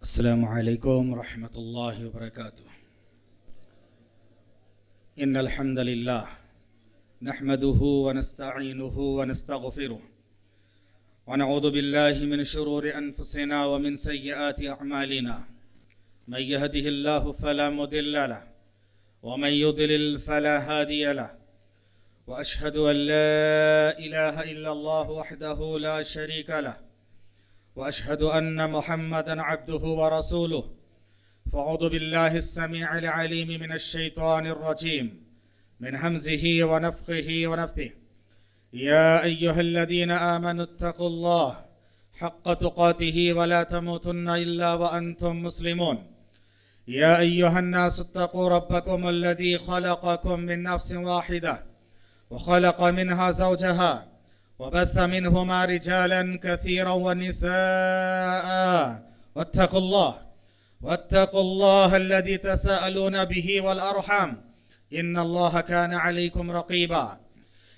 السلام عليكم ورحمة الله وبركاته. إن الحمد لله نحمده ونستعينه ونستغفره ونعوذ بالله من شرور أنفسنا ومن سيئات أعمالنا. من يهده الله فلا مضل له ومن يضلل فلا هادي له، وأشهد أن لا إله إلا الله وحده لا شريك له، وأشهد أن محمدًا عبده ورسوله. فأعوذ بالله السميع العليم من الشيطان الرجيم من همزه ونفخه ونفثه. يا أيها الذين آمنوا اتقوا الله حق تقاته ولا تموتن إلا وأنتم مسلمون. يا أيها الناس اتقوا ربكم الذي خلقكم من نفس واحدة وخلق منها زوجها وبث منهما رجالا كثيرا ونساء. واتقوا الله الذي تساءلون به والأرحام إن الله كان عليكم رقيبا.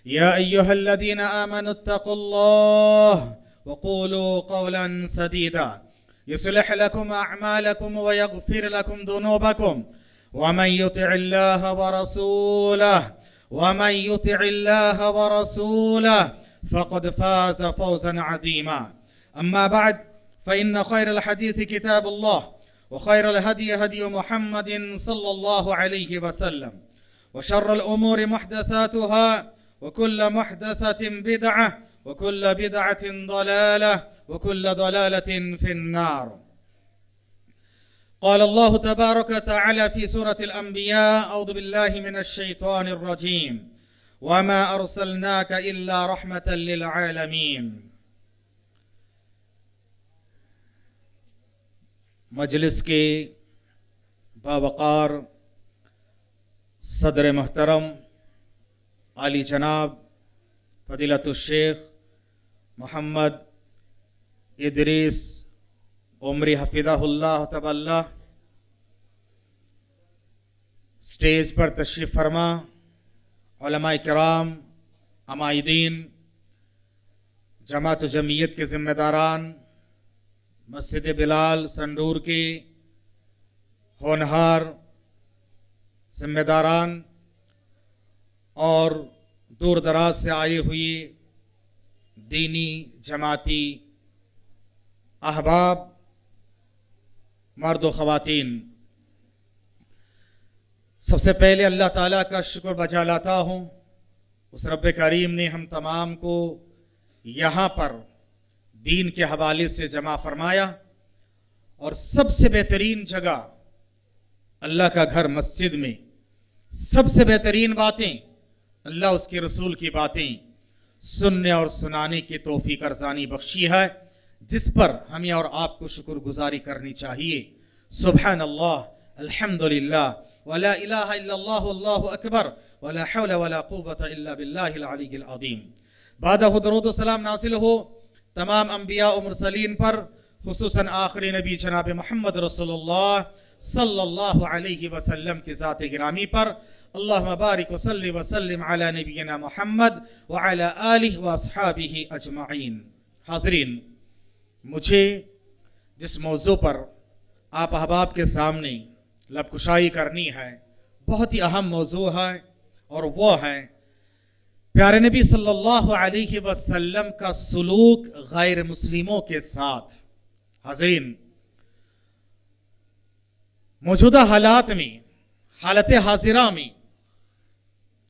يا أيها الذين آمنوا اتقوا الله وقولوا قولا سديدا يصلح لكم أعمالكم ويغفر لكم ذنوبكم، ومن يطع الله ورسوله فقد فاز فوزا عظيما. أما بعد، فإن خير الحديث كتاب الله، وخير الهدي هدي محمد صلى الله عليه وسلم، وشر الأمور محدثاتها، وكل محدثة بدعة، وكل بدعة ضلالة، وكل ضلالة في النار. قال الله تبارك وتعالى في سورة الأنبياء: أعوذ بالله من الشيطان الرجيم: وما أرسلناك إلا رحمة للعالمين. مجلس کے باوقار صدر محترم عالی جناب فضیلت الشیخ محمد ادریس عمری حفظہ اللہ تعالی، سٹیج پر تشریف فرما علماء کرام، عمائدین، جماعت و جمعیت کے ذمہ داران، مسجد بلال سنڈور کے ہونہار ذمہ داران اور دور دراز سے آئے ہوئے دینی جماعتی احباب، مرد و خواتین، سب سے پہلے اللہ تعالیٰ کا شکر بجا لاتا ہوں، اس رب کریم نے ہم تمام کو یہاں پر دین کے حوالے سے جمع فرمایا، اور سب سے بہترین جگہ اللہ کا گھر مسجد میں سب سے بہترین باتیں اللہ اس کے رسول کی باتیں سننے اور سنانے کی توفیق ارزانی بخشی ہے، جس پر ہمیں اور آپ کو شکر گزاری کرنی چاہیے۔ سبحان اللہ، الحمدللہ، ولا الہ الا اللہ واللہ اکبر، ولا حول ولا قوة الا باللہ العلی العظیم۔ بعدہ درود و سلام نازل ہو تمام انبیاء و مرسلین پر، خصوصاً آخری نبی جناب محمد رسول اللہ صلی اللہ علیہ وسلم کی ذات گرامی پر۔ اللہم بارک وصلی وسلم علی نبینا محمد وعلی آلہ واصحابہ اجمعین۔ حاضرین، مجھے جس موضوع پر آپ احباب کے سامنے لب کشائی کرنی ہے، بہت ہی اہم موضوع ہے، اور وہ ہے پیارے نبی صلی اللہ علیہ وسلم کا سلوک غیر مسلموں کے ساتھ۔ حاضرین، موجودہ حالات میں، حالت حاضرہ میں،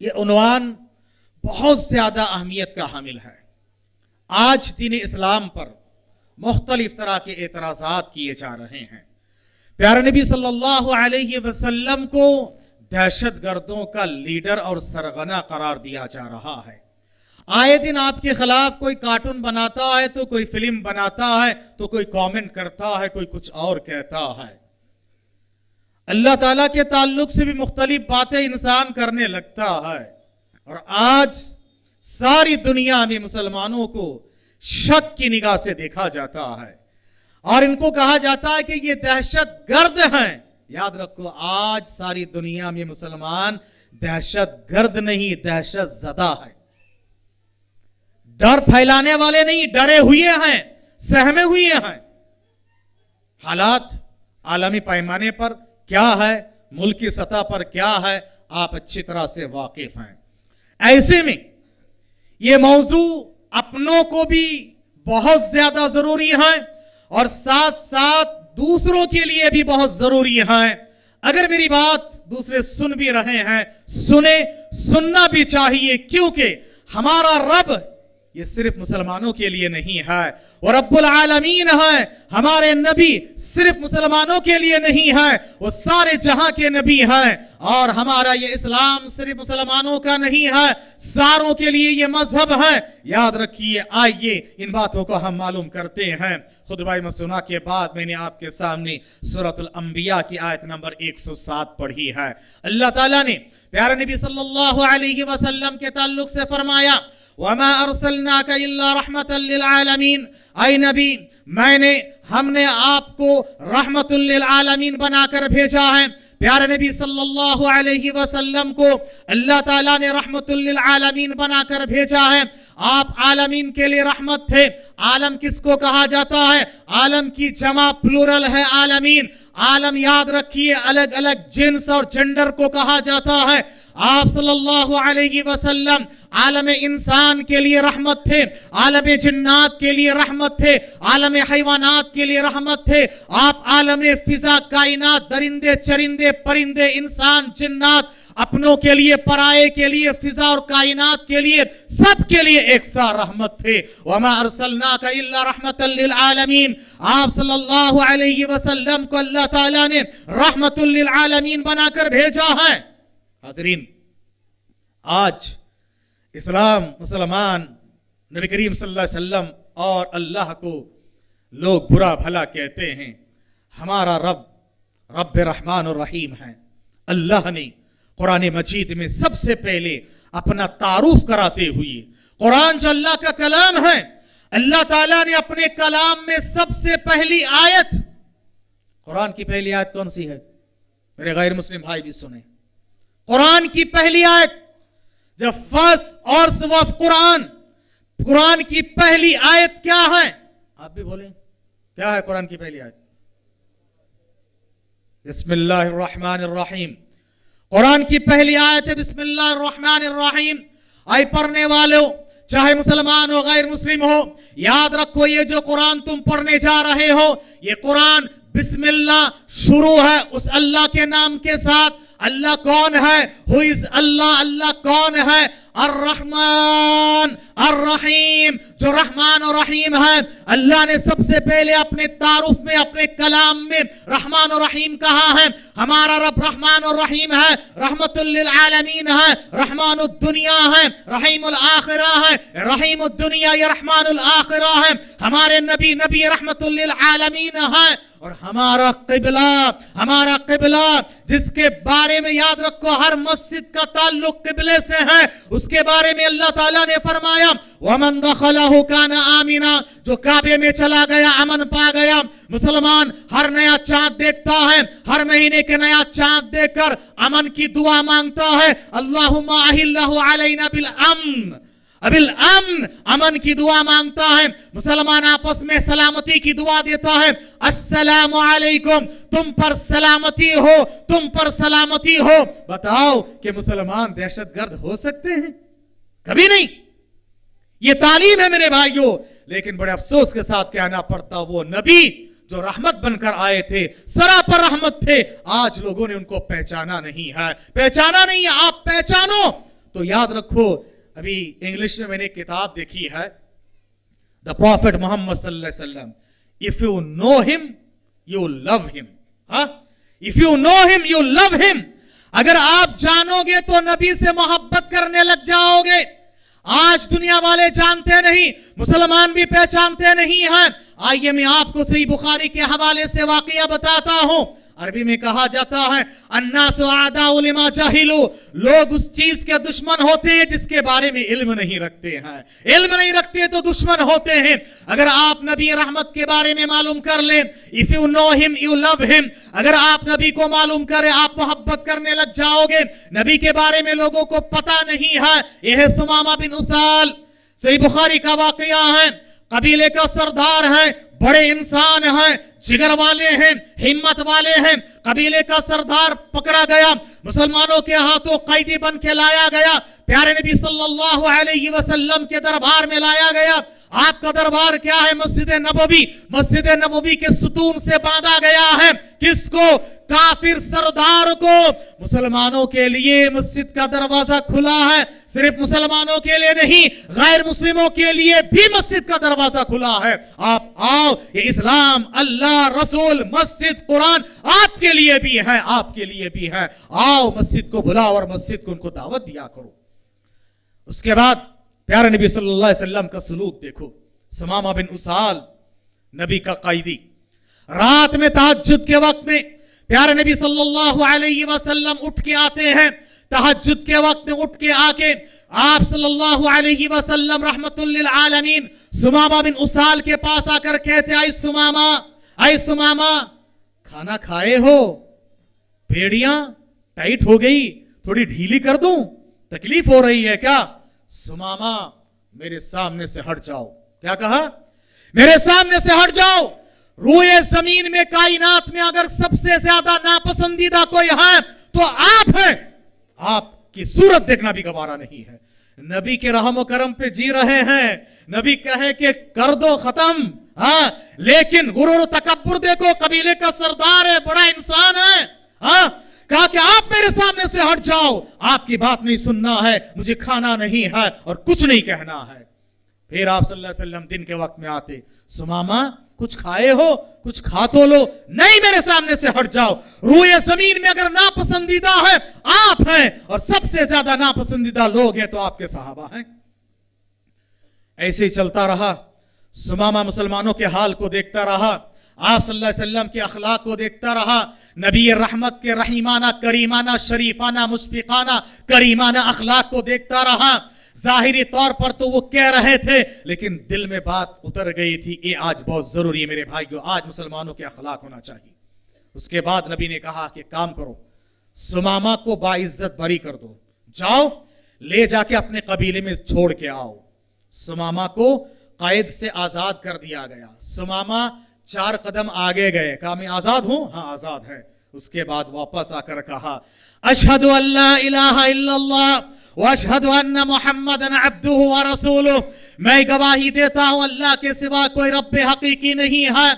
یہ عنوان بہت زیادہ اہمیت کا حامل ہے۔ آج دین اسلام پر مختلف طرح کے اعتراضات کیے جا رہے ہیں۔ پیارے نبی صلی اللہ علیہ وسلم کو دہشت گردوں کا لیڈر اور سرغنہ قرار دیا جا رہا ہے۔ آئے دن آپ کے خلاف کوئی کارٹون بناتا ہے، تو کوئی فلم بناتا ہے، تو کوئی کامنٹ کرتا ہے، کوئی کچھ اور کہتا ہے۔ اللہ تعالیٰ کے تعلق سے بھی مختلف باتیں انسان کرنے لگتا ہے، اور آج ساری دنیا میں مسلمانوں کو شک کی نگاہ سے دیکھا جاتا ہے، اور ان کو کہا جاتا ہے کہ یہ دہشت گرد ہیں۔ یاد رکھو، آج ساری دنیا میں مسلمان دہشت گرد نہیں، دہشت زدہ ہے۔ ڈر پھیلانے والے نہیں، ڈرے ہوئے ہیں، سہمے ہوئے ہیں۔ حالات आलमी पैमाने पर क्या है, मुल्की सतह पर क्या है, आप अच्छी तरह से वाकिफ हैं। ऐसे में ये मौजू अपनों को भी बहुत ज्यादा जरूरी है और साथ साथ दूसरों के लिए भी बहुत जरूरी है। अगर मेरी बात दूसरे सुन भी रहे हैं, सुने, सुनना भी चाहिए, क्योंकि हमारा रब ये सिर्फ मुसलमानों के लिए नहीं है, वो रब्बुल आलमीन है। हमारे नबी सिर्फ मुसलमानों के लिए नहीं है, वो सारे जहां के नबी हैं। और हमारा ये इस्लाम सिर्फ मुसलमानों का नहीं है, सारों के लिए ये मजहब है। याद रखिए। आइए इन बातों को हम मालूम करते हैं। खुतबा मसनूना के बाद मैंने आपके सामने सूरतुल अंबिया की आयत नंबर 107 पढ़ी है। अल्लाह ताला ने प्यारे नबी सल्लल्लाहु अलैहि वसल्लम के ताल्लुक से फरमाया, वमा अरसलनाका इल्ला रहमतल लिल आलमीन। ऐ नबी, हमने आपको रहमतुल लिल आलमीन बनाकर भेजा है। प्यारे नबी सल्लल्लाहु अलैहि वसल्लम को अल्लाह ताला ने रहमतुल लिल आलमीन बनाकर भेजा है। आप आलमीन के लिए रहमत थे। आलम किसको कहा जाता है? आलम की जमा प्लूरल है आलमीन। आलम याद रखिए अलग अलग जिन्स और जेंडर को कहा जाता है। आप सल्लल्लाहु अलैहि वसल्लम आलम इंसान के लिए रहमत थे, आलम जिन्नात के लिए रहमत थे, आलम हैवानात के लिए रहमत थे। आप आलम फिजा, कायनात, दरिंदे चरिंदे परिंदे, इंसान, जिन्नात, अपनों के लिए, पराये के लिए, फिजा और कायनात के लिए, सब के लिए एक सा रहमत थे। वमा अरसलनाका इल्ला रहमतल लिल आलमीन। आप सल्लल्लाहु अलैहि वसल्लम को अल्लाह ताला ने रहमतुल लिल आलमीन बनाकर भेजा है। हाज़रीन, आज इस्लाम, मुसलमान, नबी करीम सल्लल्लाहु अलैहि वसल्लम और अल्लाह को लोग बुरा भला कहते हैं। हमारा रब रहमान और रहीम है। अल्लाह ने कुरान मजीद में सबसे पहले अपना तारुफ कराते हुए, कुरान जो अल्लाह का कलाम है, अल्लाह ताला ने अपने कलाम में सबसे पहली आयत, कुरान की पहली आयत कौन सी है? मेरे गैर मुस्लिम भाई भी सुने। कुरान की पहली आयत, जब फर्स्ट और वफ कुरान की पहली आयत क्या है? आप भी बोलें, क्या है कुरान की पहली आयत? बिस्मिल्लाहिर्रहमानिर्रहीम। कुरान की पहली आयत है बिस्मिल्लाहिर्रहमानिर्रहीम। आए पढ़ने वालों, चाहे मुसलमान हो गैर मुस्लिम हो, याद रखो ये जो कुरान तुम पढ़ने जा रहे हो, ये कुरान बिस्मिल्लाह शुरू है उस अल्लाह के नाम के साथ। अल्लाह कौन है? हु इज अल्लाह। अल्लाह कौन है? अर्रहमान अर्रहीम, जो रहमान और रहीम है। अल्लाह ने सबसे पहले अपने तारुफ में, अपने कलाम में रहमान और रहीम कहा है। हमारा रब रहमान और रहीम है, रहमतुल लिल आलमीन है, रहमानुद दुनिया है, रहीमुल आखिरा है। रहीमुद दुनिया या रहमानुल आखिरा है। हमारे नबी रहमतुल लिल आलमीन है। और हमारा किबला जिसके बारे में याद रखो हर मस्जिद का ताल्लुक किबले से है, उसके बारे में अल्लाह ताला ने फरमाया, वमन दखलहु काना आमिना, जो काबे में चला गया अमन पा गया। मुसलमान हर नया चांद देखता है, हर महीने के नया चांद देखकर अमन की दुआ मांगता है। अल्लाहुम्मा अहिल्लहु अलैना बिल अमन, अमन की दुआ मांगता है। मुसलमान आपस में सलामती की दुआ देता है। अस्सलामु अलैकुम, तुम पर सलामती हो, तुम पर सलामती हो। बताओ कि मुसलमान दहशतगर्द हो सकते हैं? कभी नहीं। ये तालीम है मेरे भाइयों। लेकिन बड़े अफसोस के साथ कहना पड़ता, वो नबी जो रहमत बनकर आए थे, सरापर रहमत थे, आज लोगों ने उनको पहचाना नहीं है। पहचाना नहीं है। आप पहचानो तो याद रखो। अभी इंग्लिश में मैंने एक किताब देखी है, द प्रॉफिट मोहम्मद सल्लल्लाहु अलैहि वसल्लम। If you know him you love him. If you know him you love him. अगर आप जानोगे तो नबी से मोहब्बत करने लग जाओगे। आज दुनिया वाले जानते नहीं, मुसलमान भी पहचानते नहीं हैं। आइए मैं आपको सही बुखारी के हवाले से वाकया बताता हूं। अरबी में कहा जाता है, अन्नासु आदाउ लिमा जाहिलू, लोग उस चीज के दुश्मन होते हैं जिसके बारे में इल्म नहीं रखते हैं। इल्म नहीं रखते तो दुश्मन होते हैं। अगर आप नबी रहमत के बारे में मालूम कर लें, if you know him you love him, अगर आप नबी को मालूम करें आप मोहब्बत करने लग जाओगे। नबी के बारे में लोगों को पता नहीं है। यह सुमामा बिन उसाल, सही बुखारी का वाकया है। कबीले का सरदार है, बड़े इंसान हैं, जिगर वाले हैं, हिम्मत वाले हैं। कबीले का सरदार पकड़ा गया, मुसलमानों के हाथों कैदी बन के लाया गया, प्यारे नबी सल्लल्लाहु अलैहि वसल्लम के दरबार में लाया गया। आपका दरबार क्या है? मस्जिद नबवी। मस्जिद नबवी के सुतून से बांधा गया है। किसको? काफिर सरदार को। मुसलमानों के लिए मस्जिद का दरवाजा खुला है, सिर्फ मुसलमानों के लिए नहीं, गैर मुस्लिमों के लिए भी मस्जिद का दरवाजा खुला है। आप आओ, ये इस्लाम, अल्लाह, रसूल, मस्जिद, कुरान आपके लिए भी है, आपके लिए भी है। आओ, मस्जिद को बुलाओ और मस्जिद को उनको दावत दिया करो। उसके बाद प्यारे नबी सल्लल्लाहु अलैहि वसल्लम का सलूक देखो। सुमामा बिन उसाल, नबी का कैदी, रात में तहज्जुद के वक्त में प्यारे नबी सल्लल्लाहु अलैहि वसल्लम उठ के आते हैं। तहज्जुद के वक्त में उठ के आके आप सल्लल्लाहु अलैहि वसल्लम रहमतुल लिल आलमीन सुमामा बिन उसाल के पास आकर कहते, आई सुमामा, खाना खाए हो? बेड़ियां टाइट हो गई, थोड़ी ढीली कर दूं? तकलीफ हो रही है क्या? सुमामा, मेरे सामने से हट जाओ। क्या कहा? मेरे सामने से हट जाओ। रूए जमीन में, कायनात में अगर सबसे ज्यादा नापसंदीदा कोई है तो आप हैं। आपकी सूरत देखना भी गवारा नहीं है। नबी के रहम करम पे जी रहे हैं। नबी कहे कि कर दो खत्म, हाँ, लेकिन गुरूर तकब्बुर देखो। कबीले का सरदार है, बड़ा इंसान है, हाँ, कहा कि आप मेरे सामने से हट जाओ, आपकी बात नहीं सुनना है, मुझे खाना नहीं है और कुछ नहीं कहना है। फिर आप सल्लल्लाहु अलैहि वसल्लम दिन के वक्त में आते, सुमामा कुछ खाए हो? कुछ खा तो लो। नहीं, मेरे सामने से हट जाओ। रूए जमीन में अगर नापसंदीदा है आप हैं, और सबसे ज्यादा नापसंदीदा लोग हैं तो आपके सहाबा हैं। ऐसे ही चलता रहा। सुमामा मुसलमानों के हाल को देखता रहा, आप सल्लल्लाहु अलैहि वसल्लम के अखलाक को देखता रहा, नबी रहमत के रहीमाना, करीमाना, शरीफाना, मुशफिकाना, करीमाना अखलाक को देखता रहा। जाहिरी तौर पर तो वो कह रहे थे, लेकिन दिल में बात उतर गई थी, ये आज बहुत जरूरी है मेरे भाइयों, आज मुसलमानों के अखलाक होना चाहिए। उसके बाद नबी ने कहा कि काम करो, सुमामा को बाइज्जत बरी कर दो, जाओ ले जाके अपने कबीले में छोड़ के आओ। सुमामा को कैद से आजाद कर दिया गया। सुमामा 4 कदम आगे गए, कहा मैं आजाद हूं? हाँ आजाद है। उसके बाद वापस आकर कहा, अशहदु अल्ला इलाहा इल्लल्लाह व अशहदु अन्ना मुहम्मदन अब्दुहु व रसूलुहु, मैं गवाही देता हूं अल्लाह के सिवा कोई रब्बे हकीकी नहीं है।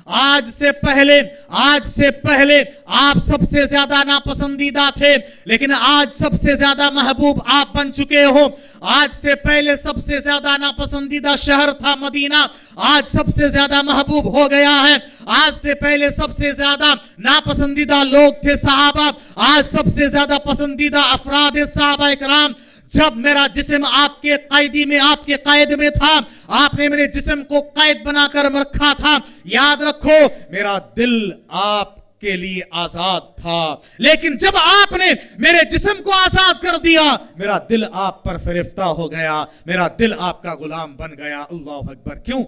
आज से पहले आप सबसे ज्यादा नापसंदीदा थे, लेकिन आज सबसे ज्यादा महबूब आप बन चुके हो। आज से पहले सबसे ज्यादा नापसंदीदा शहर था मदीना, आज सबसे ज्यादा महबूब हो गया है। आज से पहले सबसे ज्यादा नापसंदीदा लोग थे सहाबा, आज सबसे ज्यादा पसंदीदा अफराद सहाबा इकराम। जब मेरा जिस्म आपके कैदी में, आपके कैद में था, आपने मेरे जिस्म को कैद बनाकर रखा था, याद रखो मेरा दिल आपके लिए आजाद था, लेकिन जब आपने मेरे जिस्म को आजाद कर दिया, मेरा दिल आप पर फरिफ्ता हो गया, मेरा दिल आपका गुलाम बन गया। अल्लाह अकबर। क्यों?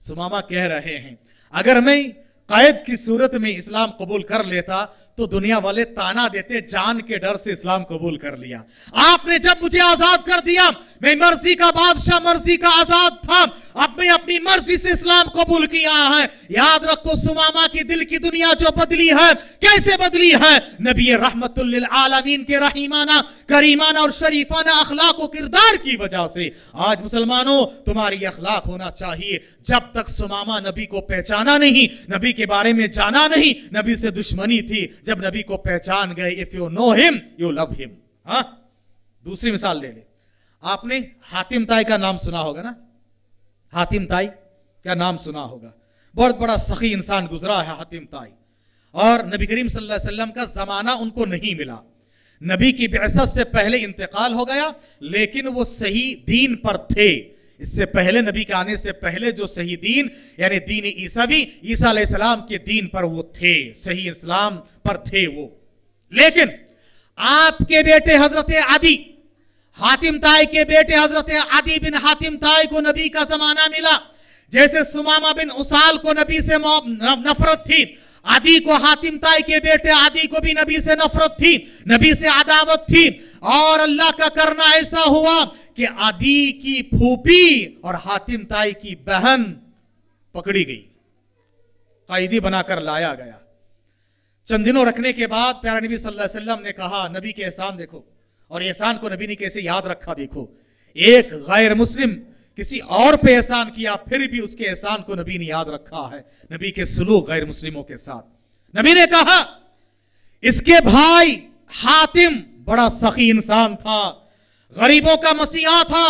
सुमामा कह रहे हैं, अगर मैं कैद की सूरत में इस्लाम कबूल कर लेता तो दुनिया वाले ताना देते, जान के डर से इस्लाम कबूल कर लिया। आपने जब मुझे आजाद कर दिया, मैं मर्जी का बादशाह, मर्जी का आजाद था, अब मैं अपनी मर्जी से इस्लाम कबूल किया है। याद रखो सुमामा की दिल की दुनिया जो बदली है, कैसे बदली है? नबी रहमतुल लिल आलमीन के रहीमाना, करीमाना और शरीफाना अखलाक और किरदार की वजह से। आज मुसलमानों, तुम्हारी अखलाक होना चाहिए। जब तक सुमामा नबी को पहचाना नहीं, नबी के बारे में जाना नहीं, नबी से दुश्मनी थी। जब नबी को पहचान गए, if you know him you love him. हाँ, दूसरी मिसाल ले ले, आपने हातिम ताई का नाम सुना होगा ना? हातिम ताई का नाम सुना होगा, बहुत बड़ा सखी इंसान गुजरा है हातिम ताई, और नबी करीम सल्लल्लाहु अलैहि वसल्लम का जमाना उनको नहीं मिला। नबी की बिअसत से पहले इंतकाल हो गया, लेकिन वो सही दीन पर थे। इससे पहले, नबी के आने से पहले जो सही दीन यानी दीन ईसावी, ईसा अलैहिस्सलाम के दीन पर वो थे, सही इस्लाम पर थे वो। लेकिन आपके बेटे हजरत आदि, हातिम ताई के बेटे हजरत आदि बिन हातिम ताई को नबी का जमाना मिला। जैसे सुमामा बिन उसाल को नबी से नफरत थी, आदि को, हातिम ताई के बेटे आदि को भी नबी से नफरत थी, नबी से अदावत थी। और अल्लाह का करना ऐसा हुआ कि आदि की फूफी और हातिम ताई की बहन पकड़ी गई। कैदी बनाकर लाया गया। चंद दिनों रखने के बाद प्यारा नबी सल्लल्लाहु अलैहि वसल्लम ने कहा, नबी के एहसान देखो, और एहसान को नबी ने कैसे याद रखा देखो। एक गैर मुस्लिम किसी और पे एहसान किया, फिर भी उसके एहसान को नबी ने याद रखा है। नबी के सलूक गैर मुस्लिमों के साथ। नबी ने कहा, इसके भाई हातिम बड़ा सखी इंसान था, गरीबों का मसीहा था,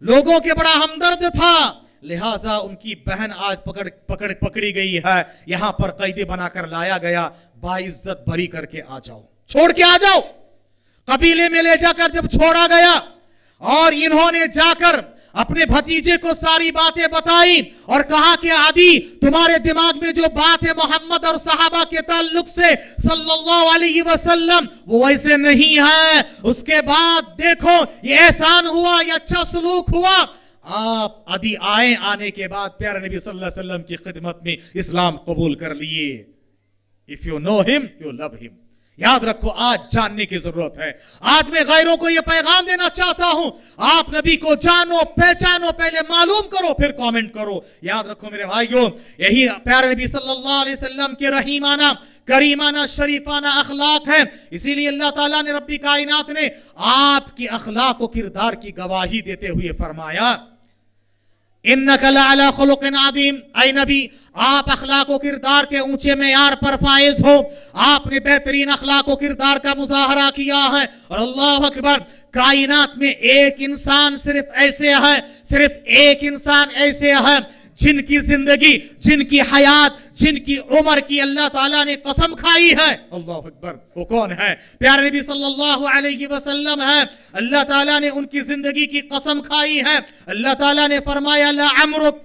लोगों के बड़ा हमदर्द था, लिहाजा उनकी बहन आज पकड़ी गई है, यहां पर कैदी बनाकर लाया गया, बाइज्जत बरी करके आ जाओ, छोड़ के आ जाओ। कबीले में ले जाकर जब छोड़ा गया और इन्होंने जाकर अपने भतीजे को सारी बातें बताई और कहा कि आदि तुम्हारे दिमाग में जो बात है मोहम्मद और सहाबा के ताल्लुक से सल्लल्लाहु अलैहि वसल्लम, वो वैसे नहीं है। उसके बाद देखो ये एहसान हुआ, ये अच्छा सलूक हुआ। आप आदि आने के बाद प्यारे नबी सल्लल्लाहु अलैहि वसल्लम की खिदमत में इस्लाम कबूल कर लिए। If you know him you love him. याद रखो, आज जानने की जरूरत है। आज मैं गैरों को यह पैगाम देना चाहता हूं, आप नबी को जानो, पहचानो, पहले मालूम करो, फिर कमेंट करो। याद रखो मेरे भाइयों, यही प्यारे नबी सल्लल्लाहु अलैहि वसल्लम के रहीमाना, करीमाना, शरीफाना अखलाक है। इसीलिए अल्लाह ताला ने, रब्बी कायनात ने आपके अखलाक और किरदार की गवाही देते हुए फरमाया, इन्नका लअला खुलुकिन अज़ीम। ऐ नबी, आप अखलाक व किरदार के ऊंचे मेयार पर फाइज हो। आपने बेहतरीन अखलाक व किरदार का मुजाहरा किया है। और अल्लाह अकबर, कायनात में एक इंसान सिर्फ ऐसे है, सिर्फ एक इंसान ऐसे है जिनकी जिंदगी, जिनकी हयात, जिनकी उम्र की अल्लाह ताला ने कसम खाई है। अल्लाह अकबर, वो कौन है? प्यारे नबी सल्लल्लाहु अलैहि वसल्लम है। अल्लाह ताला ने उनकी जिंदगी की कसम खाई है। अल्लाह ताला ने फरमाया, ला अमरुक,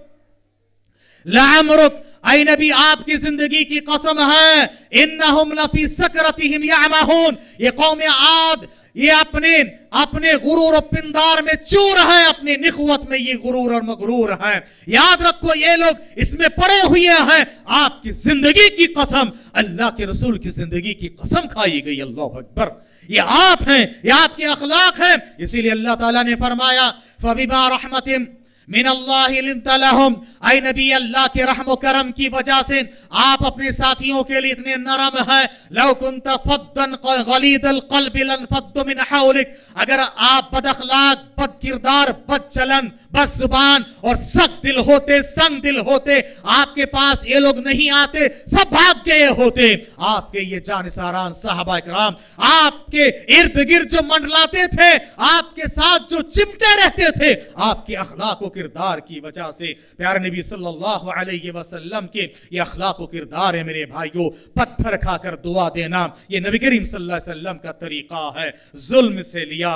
ला अमरुक, ऐ नबी आपकी जिंदगी की कसम है, इन्नहुम लफी सकरतिहिम यअमहून। ये कौम आद, ये अपने गुरूर और पिंदार में चूर है, अपने निखवत में ये गुरूर और मगरूर है। याद रखो, ये लोग इसमें पड़े हुए हैं। आपकी जिंदगी की कसम, अल्लाह के रसूल की जिंदगी की कसम खाई गई। अल्लाह अकबर, ये आप हैं, ये आपके अखलाक हैं। इसीलिए अल्लाह ताला ने फरमाया, फबिमा रहमतिन मिन अल्लाहि लिंता लहुम। ऐ नबी, अल्लाह के रहम करम की वजह से आप अपने साथियों के लिए इतने नरम हैं। लौ कुंत फद्दन गलीदल क़ल्बि लनफद्दु मिन हौलिक। अगर आप बद अखलाक, बद किरदार, बद चलन, बद जुबान और सख्त दिल होते, संग दिल होते, आपके पास ये लोग नहीं आते, सब भाग गए होते। आपके ये जानिसारान सहाबा इकराम आपके इर्द गिर्द जो मंडलाते थे, आपके साथ जो चिमटे रहते थे, आपके अखलाक व किरदार की वजह से। प्यारे नबी सल्लल्लाहु अलैहि वसल्लम के ये अखलाक व किरदार है मेरे भाइयों। पत्थर खाकर दुआ देना, ये नबी करीम सल्लल्लाहु अलैहि वसल्लम का तरीका है। जुल्म से लिया,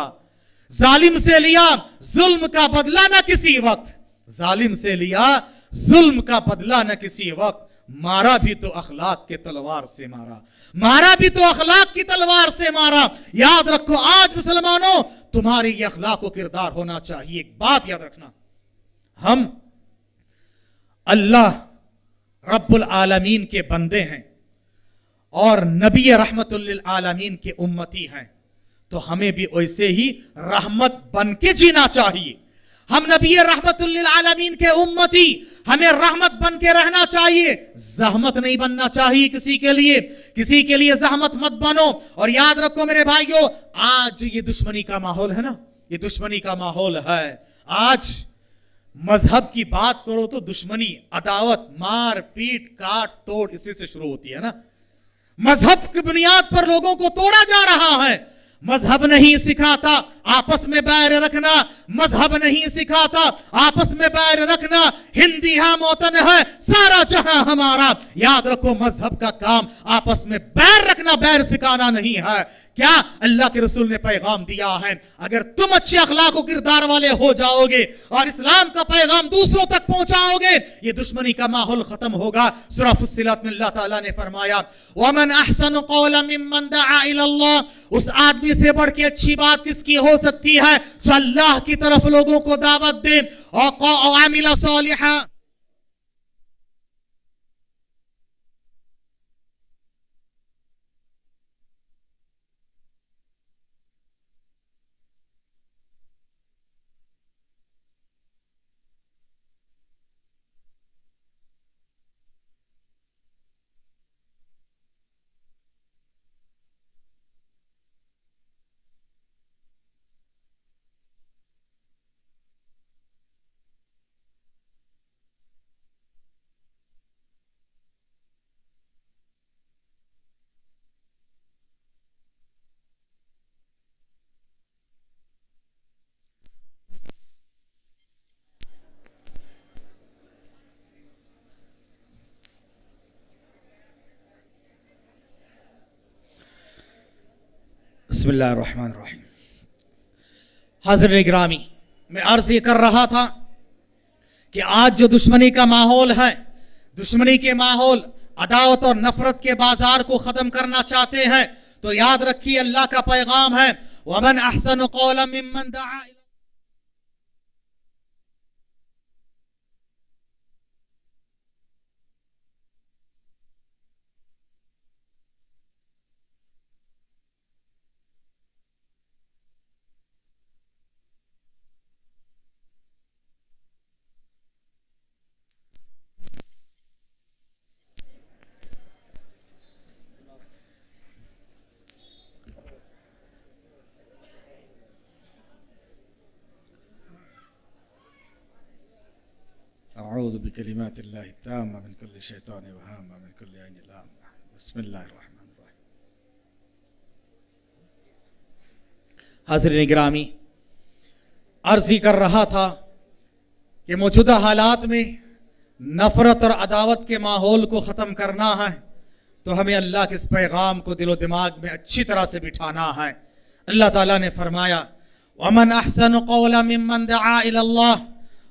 जालिम से लिया जुल्म का बदला न किसी वक्त, जालिम से लिया जुल्म का बदला न किसी वक्त। मारा भी तो अखलाक के तलवार से मारा, मारा भी तो अखलाक की तलवार से मारा। याद रखो, आज मुसलमानों, तुम्हारी ये अखलाक व किरदार होना चाहिए। एक बात याद रखना, हम अल्लाह रब्बुल आलमीन के बंदे हैं और नबी रहमतुल लिल आलमीन के उम्मती हैं, तो हमें भी वैसे ही रहमत बन के जीना चाहिए। हम नबी रहमतुल लिल आलमीन के उम्मती, हमें रहमत बन के रहना चाहिए, जहमत नहीं बनना चाहिए किसी के लिए। किसी के लिए जहमत मत बनो। और याद रखो मेरे भाइयों, आज ये दुश्मनी का माहौल है ना, ये दुश्मनी का माहौल है। आज मजहब की बात करो तो दुश्मनी, अदावत, मार पीट, काट तोड़ इसी से शुरू होती है ना। मजहब की बुनियाद पर लोगों को तोड़ा जा रहा है। मजहब नहीं सिखाता आपस में बैर रखना, मजहब नहीं सिखाता आपस में बैर रखना। हिंदी हम वतन है, सारा जहां हमारा। याद रखो, मजहब का काम आपस में बैर रखना, बैर सिखाना नहीं है। क्या अल्लाह के रसूल ने पैगाम दिया है, अगर तुम अच्छे अखलाक व किरदार वाले हो जाओगे और इस्लाम का पैगाम दूसरों तक पहुंचाओगे, ये दुश्मनी का माहौल खत्म होगा। सूरह फुस्सिलत में अल्लाह ताला ने फरमाया, वमन अहसनु कौलन मिम्मन दआ इलल्लाह। उस आदमी से बढ़ के अच्छी बात किसकी हो सकती है जो अल्लाह की तरफ लोगों को दावत दे और आमिला सालिहा। बिस्मिल्लाहिर्रहमानिर्रहीम। हाज़िरीन गिरामी, मैं अर्ज ये कर रहा था कि आज जो दुश्मनी का माहौल है, दुश्मनी के माहौल, अदावत और नफरत के बाजार को खत्म करना चाहते हैं, तो याद रखिए अल्लाह का पैगाम है, वमन अहसनु क़ौलन मिम्मन दआ। अऊज़ु बिकलिमातिल्लाहि ताम्मा मिन कुल्लि शैतानिर वहाम्मा मिन कुल्लि ऐनिन लाम्मा। बिस्मिल्लाहिर्रहमानिर्रहीम। हाज़िरीन गिरामी, अर्ज़ ही कर रहा था कि मौजूदा हालात में नफरत और अदावत के माहौल को ख़त्म करना है तो हमें अल्लाह के इस पैगाम को दिलो दिमाग में अच्छी तरह से बिठाना है। अल्लाह ताला ने फरमाया, वमन अहसनु क़ौलन मिम्मन दआ इलल्लाह,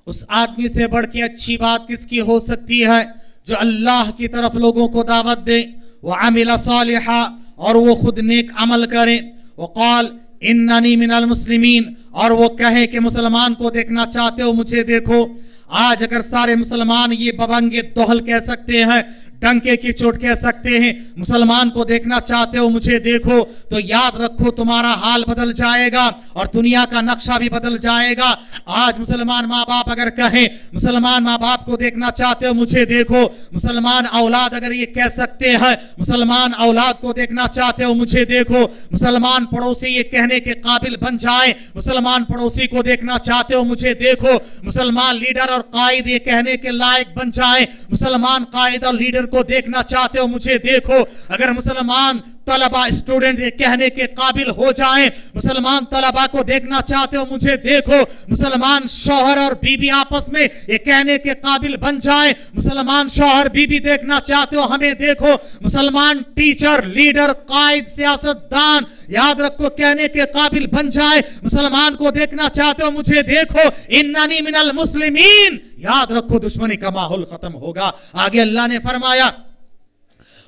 उस आदमी से बढ़ के अच्छी बात किसकी हो सकती है जो अल्लाह की तरफ लोगों को दावत दे, व अमिल सालिहा, और वो खुद नेक अमल करे, व क़ाल इन्ननी मिनल मुस्लिमीन, और वो कहे कि मुसलमान को देखना चाहते हो मुझे देखो। आज अगर सारे मुसलमान ये बबंगे दोहल कह सकते हैं, डंके की चोट कह सकते हैं, मुसलमान को देखना चाहते हो मुझे देखो, तो याद रखो तुम्हारा हाल बदल जाएगा और दुनिया का नक्शा भी बदल जाएगा। आज मुसलमान माँ बाप अगर कहें मुसलमान माँ बाप को देखना चाहते हो मुझे देखो, मुसलमान औलाद अगर ये कह सकते हैं मुसलमान औलाद को देखना चाहते हो मुझे देखो, मुसलमान पड़ोसी ये कहने के काबिल बन जाए मुसलमान पड़ोसी को देखना चाहते हो मुझे देखो, मुसलमान लीडर और कायद ये कहने के लायक बन जाए मुसलमान कायद और लीडर को देखना चाहते हो मुझे देखो, अगर मुसलमान तलबा स्टूडेंट ये कहने के काबिल हो जाएं मुसलमान तलबा को देखना चाहते हो मुझे देखो, मुसलमान शौहर और बीबी आपस में ये कहने के काबिल बन जाएं मुसलमान शौहर बीबी देखना चाहते हो हमें देखो, मुसलमान टीचर लीडर कायद सियासतदान याद रखो कहने के काबिल बन जाए मुसलमान को देखना चाहते हो मुझे देखो, इन्ननी मिनल मुस्लिमीन, याद रखो दुश्मनी का माहौल खत्म होगा। आगे अल्लाह ने फरमाया,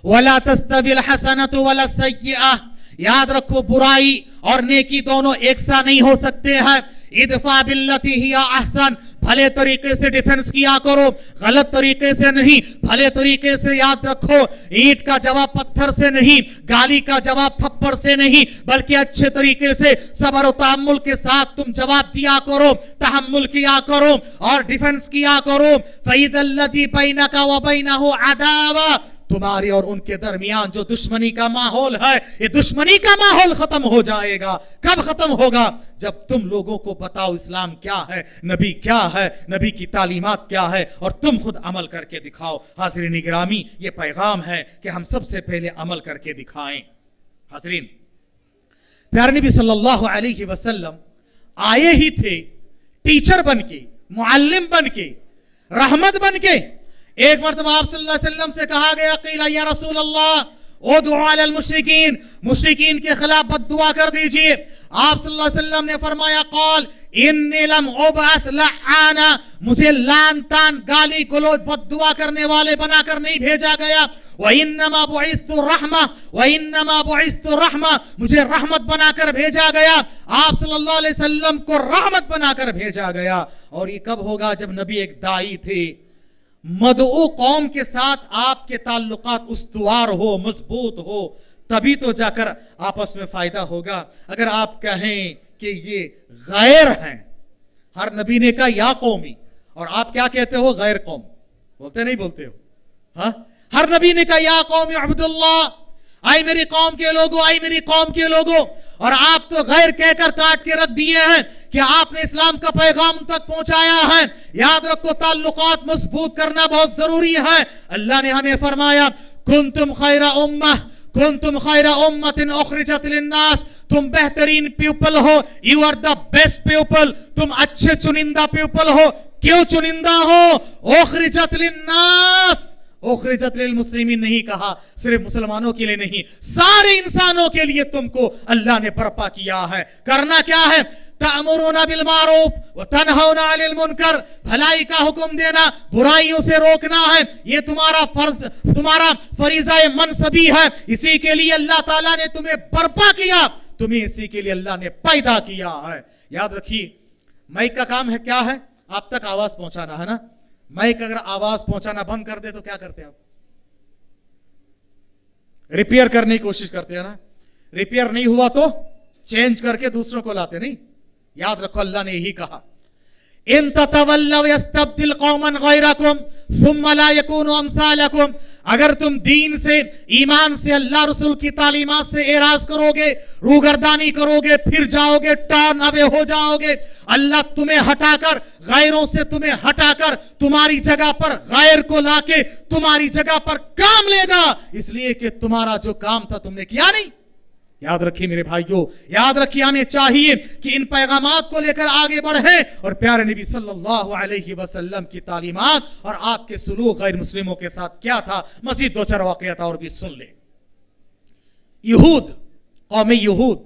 वला तस्तविल हसनतु वला सय्यिआ, याद रखो बुराई और नेकी दोनों एक सा नहीं हो सकते हैं। इदफा बिल्लती हिया अहसन, भले तरीके से डिफेंस किया करो, गलत तरीके से नहीं, भले तरीके से। याद रखो ईंट का जवाब पत्थर से नहीं, गाली का जवाब थप्पड़ से नहीं, बल्कि अच्छे तरीके से सबर और तहम्मुल के साथ तुम जवाब दिया करो, तहम्मुल किया करो और डिफेंस किया करो। फइदल्लजी बैनका व बैनहु अदावा, तुम्हारी और उनके दरमियान जो दुश्मनी का माहौल है ये दुश्मनी का माहौल खत्म हो जाएगा। कब खत्म होगा? जब तुम लोगों को बताओ इस्लाम क्या है, नबी क्या है, नबी की तालीमात क्या है और तुम खुद अमल करके दिखाओ। हाज़रीन गिरामी, ये पैगाम है कि हम सबसे पहले अमल करके दिखाएं। हाज़रीन, प्यारे नबी सल्लल्लाहु अलैहि वसल्लम आए ही थे टीचर बन के, मुअल्लिम बन के, रहमत बन के। एक मरतबा आप सल्लल्लाहु अलैहि वसल्लम से कहा गया, क़ीला या रसूल अल्लाह ओ दुआ अल मुशरिकीन, मुशरिकीन के खिलाफ बद्दुआ कर दीजिए। आप सल्लल्लाहु अलैहि वसल्लम ने फरमाया, क़ाल इन्नी लम उबअथ लआना, मुझे लान तान गाली गलौज बद्दुआ करने वाले बनाकर नहीं भेजा गया। व इन्नमा बुइस्तु रहमा, व इन्नमा बुइस्तु रहमा, मुझे रहमत बनाकर भेजा गया। आप सल्लल्लाहु अलैहि वसल्लम को रहमत बनाकर भेजा गया। और ये कब होगा? जब नबी एक दाई थे, मदऊ कौम के साथ आपके ताल्लुकात उस्तवार हो, मजबूत हो, तभी तो जाकर आपस में फायदा होगा। अगर आप कहें कि ये गैर हैं, हर नबी ने कहा या कौमी, और आप क्या कहते हो? गैर कौम बोलते नहीं बोलते हो? हाँ, हर नबी ने कहा या कौमी अब्दुल्लाह, आई मेरी कौम के लोगों, आई मेरी कौम के लोगों, और आप तो गैर कहकर काट के रख दिए हैं कि आपने इस्लाम का पैगाम तक पहुंचाया है। याद रखो ताल्लुकात मजबूत करना बहुत जरूरी है। अल्लाह ने हमें फरमाया, कुंतुम खैरा उम्मह, कुंतुम खैरा उम्मतिन उखरिजत लिन्नास, तुम बेहतरीन पीपल हो, you are the best people, तुम अच्छे चुनिंदा पीपल हो। क्यों चुनिंदा हो? उखरिजत लिन्नास, उखरिजत लिल मुस्लिमीन नहीं कहा, सिर्फ मुसलमानों के लिए नहीं, सारे इंसानों के लिए तुमको अल्लाह ने बर्पा किया है। करना क्या है? तअमुरुना बिल मारूफ व तनहौना अनिल मुनकर, भलाई का हुक्म देना, बुराइयों से रोकना है। ये तुम्हारा फर्ज, तुम्हारा फरीजा मनसबी है। इसी के लिए अल्लाह ताला ने तुम्हें बर्पा किया, तुम्हें इसी के लिए अल्लाह ने पैदा किया है। याद रखिए, माइक का काम है क्या है? आप तक आवाज पहुंचाना है ना। माइक अगर आवाज पहुंचाना बंद कर दे तो क्या करते हैं आप? रिपेयर करने की कोशिश करते हैं ना। रिपेयर नहीं हुआ तो चेंज करके दूसरों को लाते नहीं। याद रखो, अल्लाह ने यही कहा, इन ततवल्लव यस्तब्दिल कौमन गैरकुम सुम्मा ला यकूनु अमसालकुम। अगर तुम दीन से, ईमान से, अल्लाह रसूल की तालीमात से एराज करोगे, रूगर्दानी करोगे, फिर जाओगे, टर्न अवे हो जाओगे, अल्लाह तुम्हें हटाकर, गैरों से तुम्हें हटाकर तुम्हारी जगह पर गैर को लाके तुम्हारी जगह पर काम लेगा, इसलिए कि तुम्हारा जो काम था तुमने किया नहीं। याद रखिए मेरे भाइयों, याद रखिए, हमें चाहिए कि इन पैगामात को लेकर आगे बढ़े और प्यारे नबी सल्लल्लाहु अलैहि वसल्लम की तालीमात और आपके सुलूक गैर मुस्लिमों के साथ क्या था, मजीद दो चार वाक़यात और भी सुन ले। यहूद, कौम यहूद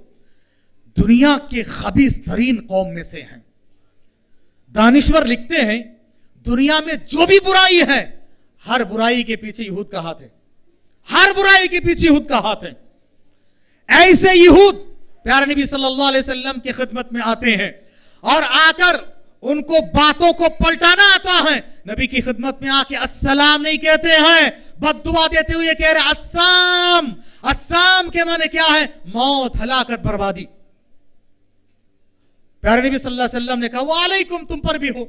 दुनिया के खबीस तरीन कौम में से हैं। दानिश्वर लिखते हैं, दुनिया में जो भी बुराई है, हर बुराई के पीछे यहूद का हाथ है। हर बुराई के पीछे यहूद का हाथ है। ऐसे यहूद प्यारे नबी सल्लल्लाहु अलैहि वसल्लम की खिदमत में आते हैं और आकर उनको बातों को पलटाना आता है। नबी की खिदमत में आके अस्सलाम नहीं कहते हैं, बद्दुआ देते हुए कह रहे अस्साम। अस्साम के माने क्या है? मौत, हलाकत, बर्बादी। प्यारे नबी सल्लल्लाहु अलैहि वसल्लम ने कहा वालेकुम, तुम पर भी हो।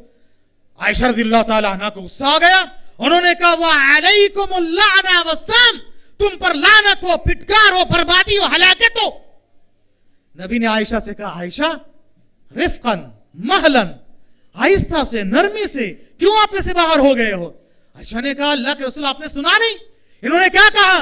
आयशा रज़ियल्लाहु ताला अन्हा को गुस्सा आ गया, उन्होंने कहा वालेकुमुल लाना वस्साम, तुम पर लानत हो, फिटकार हो, बर्बादी हो, हलाकत हो। नबी ने आयशा से कहा आयशा रिफ्कन महलन, आहिस्ता से, नरमी से, क्यों आप से बाहर हो गए हो? आयशा ने कहा अल्लाह के रसूल आपने सुना नहीं? इन्होंने क्या कहा?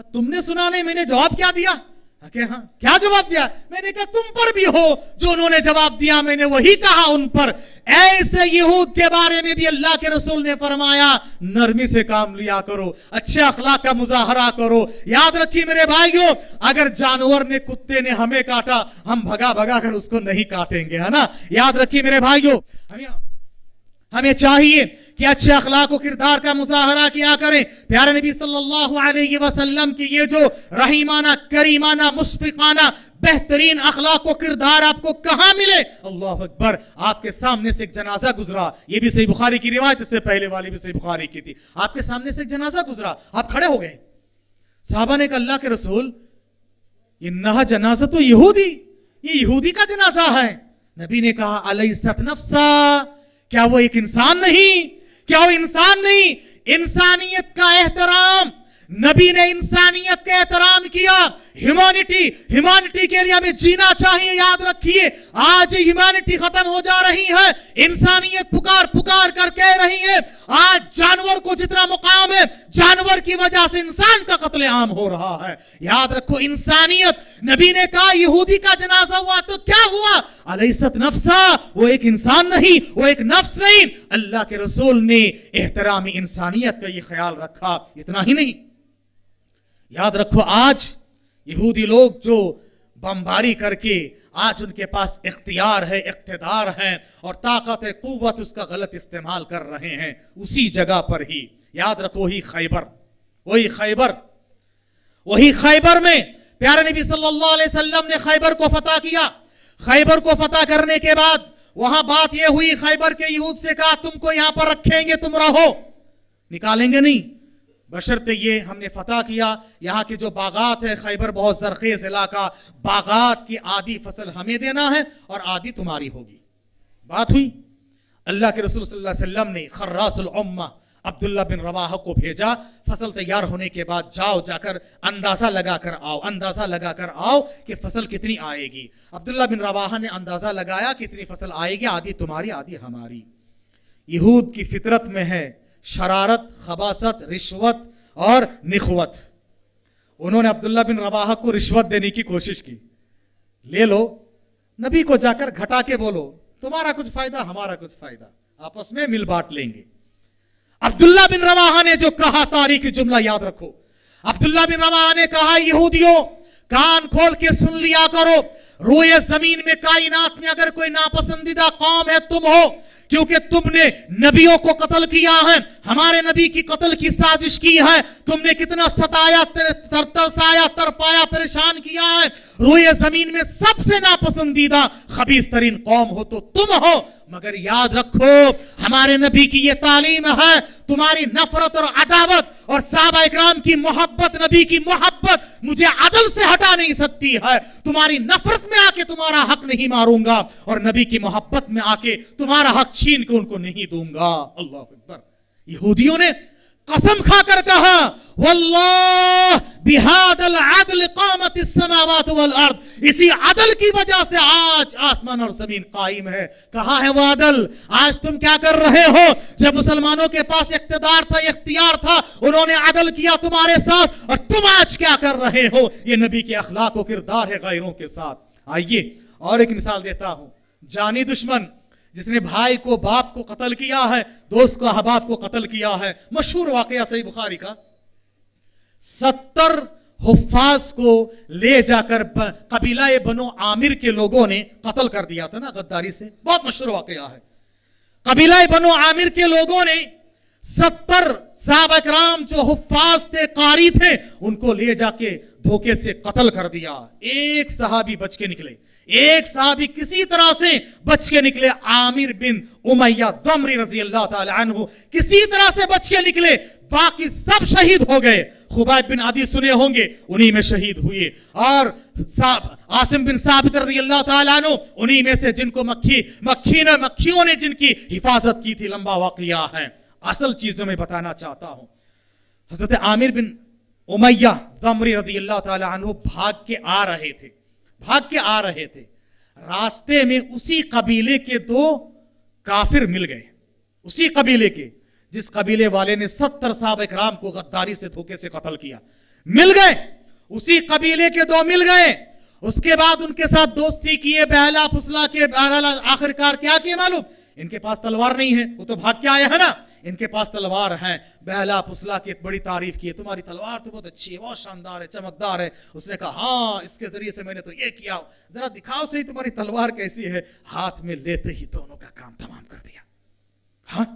तुमने सुना नहीं? मैंने जवाब क्या दिया? हाँ, क्या जवाब दिया? मैंने कहा तुम पर भी हो जो उन्होंने जवाब दिया, मैंने वही कहा उन पर। ऐसे यहूद के बारे में भी अल्लाह के रसूल ने फरमाया नरमी से काम लिया करो, अच्छे अखलाक का मुजाहरा करो। याद रखिए मेरे भाइयों, अगर जानवर ने, कुत्ते ने हमें काटा, हम भगा भगा कर उसको नहीं काटेंगे, है ना। याद रखिए मेरे भाइयों, हमें चाहिए कि अच्छे अखलाक और किरदार का मुजाहरा किया करें। प्यारे नबी सल्लल्लाहु अलैहि वसल्लम की ये जो रहीमाना, करीमाना, मुश्फिकाना, बेहतरीन अखलाक और किरदार आपको कहां मिले? अल्लाह अकबर, आपके सामने से एक जनाजा गुजरा, ये भी सही बुखारी की रिवायत, इससे पहले वाली भी सही बुखारी की थी। आपके सामने से एक जनाजा गुजरा, आप खड़े हो गए। साहबा ने कहा अल्लाह के रसूल, इन्नहा जनाजा तो यहूदी, ये यहूदी का जनाजा है। नबी ने कहा अलैसत नफ्सा, क्या वो एक इंसान नहीं? क्या वो इंसान नहीं? इंसानियत का एहतराम, नबी ने इंसानियत का एहतराम किया। ह्यूमैनिटी के लिए हमें जीना चाहिए। याद रखिए, आज ह्यूमैनिटी खत्म हो जा रही है, इंसानियत पुकार पुकार कर कह रही है। आज जानवर को जितना मुकाम है, जानवर की वजह से इंसान का कत्लेआम हो रहा है। याद रखो इंसानियत। नबी ने कहा यहूदी का जनाजा हुआ तो क्या हुआ? अलैसत नफ्सा, वो एक इंसान नहीं, वो एक नफ्स नहीं। अल्लाह के रसूल ने एहतराम इंसानियत का ये ख्याल रखा। इतना ही नहीं, याद रखो आज यहूदी लोग जो बमबारी करके आज उनके पास इख्तियार है, इख्तिदार है और ताकत है, कुव्वत, उसका गलत इस्तेमाल कर रहे हैं। उसी जगह पर ही याद रखो वही खैबर में प्यारे नबी सल्लल्लाहु अलैहि वसल्लम ने खैबर को फतह किया। खैबर को फतह करने के बाद वहां बात यह हुई, खैबर के यहूद से कहा तुमको यहां पर रखेंगे, तुम रहो, निकालेंगे नहीं, बशर्ते ये हमने फतह किया। यहाँ की जो बागात है, खैबर बहुत जरखेज इलाका, बागात की आधी फसल हमें देना है और आधी तुम्हारी होगी। बात हुई, अल्लाह के रसूल सल्लल्लाहु अलैहि वसल्लम ने खर्रासुल उम्मा अब्दुल्ला बिन रवाहा को भेजा। फसल तैयार होने के बाद जाकर अंदाजा लगाकर आओ कि फसल कितनी आएगी। अब्दुल्ला बिन रवाहा ने अंदाजा लगाया कितनी फसल आएगी, आधी तुम्हारी आधी हमारी। यहूद की फितरत में है शरारत, खबासत, रिश्वत और निखवत। उन्होंने अब्दुल्ला बिन रवाहा को रिश्वत देने की कोशिश की, ले लो, नबी को जाकर घटा के बोलो तुम्हारा कुछ फायदा हमारा कुछ फायदा, आपस में मिल बांट लेंगे। अब्दुल्ला बिन रवाहा ने जो कहा, तारीख जुमला याद रखो, अब्दुल्ला बिन रवाहा ने कहा, यहूदियों कान खोल के सुन लिया करो, रोए जमीन में कायनात में अगर कोई नापसंदीदा कौम है तुम हो, क्योंकि तुमने नबियों को कत्ल किया है, हमारे नबी की कत्ल की साजिश की है, तुमने कितना सताया, तरसाया, तरपाया, परेशान किया है, रोए जमीन में सबसे नापसंदीदा खबीस तरीन कौम हो तो तुम हो, मगर याद रखो हमारे नबी की ये तालीम है, तुम्हारी नफरत और अदावत और साहबा इकराम की मोहब्बत, नबी की मोहब्बत मुझे अदल से हटा नहीं सकती है, तुम्हारी नफरत में आके तुम्हारा हक नहीं मारूंगा और नबी की मोहब्बत में आके तुम्हारा हक छीन के उनको नहीं दूंगा। अल्लाह अकबर। यहूदियों ने कसम खाकर कहा, वल्लाह बिहादल अदल क़ामतिस समावात वल अर्द, इसी अदल की वजह से आज आसमान और जमीन कायम है। कहाँ है वो अदल? आज तुम क्या कर रहे हो? जब मुसलमानों के पास इख्तियार था, इख्तियार था, उन्होंने अदल किया तुम्हारे साथ, और तुम आज क्या कर रहे हो? ये नबी के अखलाक और किरदार है गैरों के साथ। आइए और एक मिसाल देता हूं। जानी दुश्मन जिसने भाई को, बाप को कत्ल किया है, दोस्त को, अहबाब को कत्ल किया है, मशहूर वाकया सही बुखारी का, 70 हुफ्फाज को ले जाकर कबीला बनो आमिर के लोगों ने कत्ल कर दिया था ना, गद्दारी से। बहुत मशहूर वाकया है। कबीला बनो आमिर के लोगों ने 70 साहबा इकराम जो हुफ्फाज थे, कारी थे, उनको ले जाके धोखे से कत्ल कर दिया। एक सहाबी बच के निकले, एक सहाबी किसी तरह से बच के निकले, आमिर बिन उमैया दमरी रजी अल्लाह ताला अन्हु किसी तरह से बच के निकले, बाकी सब शहीद हो गए। खुबैब बिन आदी सुने होंगे, उन्हीं में शहीद हुए, और आसिम बिन साबित रजी अल्लाह ताला अन्हु उन्हीं में से जिनको मक्खियों ने जिनकी हिफाजत की थी। लंबा वाकया है। असल चीजों में बताना चाहता हूं, हजरत आमिर बिन उमैया दमरी रजी अल्लाह ताला अन्हु भाग के आ रहे थे। रास्ते में उसी कबीले के 2 काफिर मिल गए, उसी कबीले के जिस कबीले वाले ने 70 साहब इकराम को गद्दारी से, धोखे से कत्ल किया, मिल गए, उसी कबीले के 2 मिल गए। उसके बाद उनके साथ दोस्ती किए, बहला फुसला के, बहरहाल आखिरकार क्या किए मालूम? इनके पास तलवार नहीं है, वो तो भाग के आए हैं ना, इनके पास तलवार है। बहला फुसला की बड़ी तारीफ की, तुम्हारी तलवार तो बहुत अच्छी है, बहुत शानदार है, चमकदार है। उसने कहा, हाँ इसके जरिए से मैंने तो ये किया, जरा दिखाओ सही तुम्हारी तलवार कैसी है। हाथ में लेते ही दोनों का काम तमाम कर दिया। हाँ,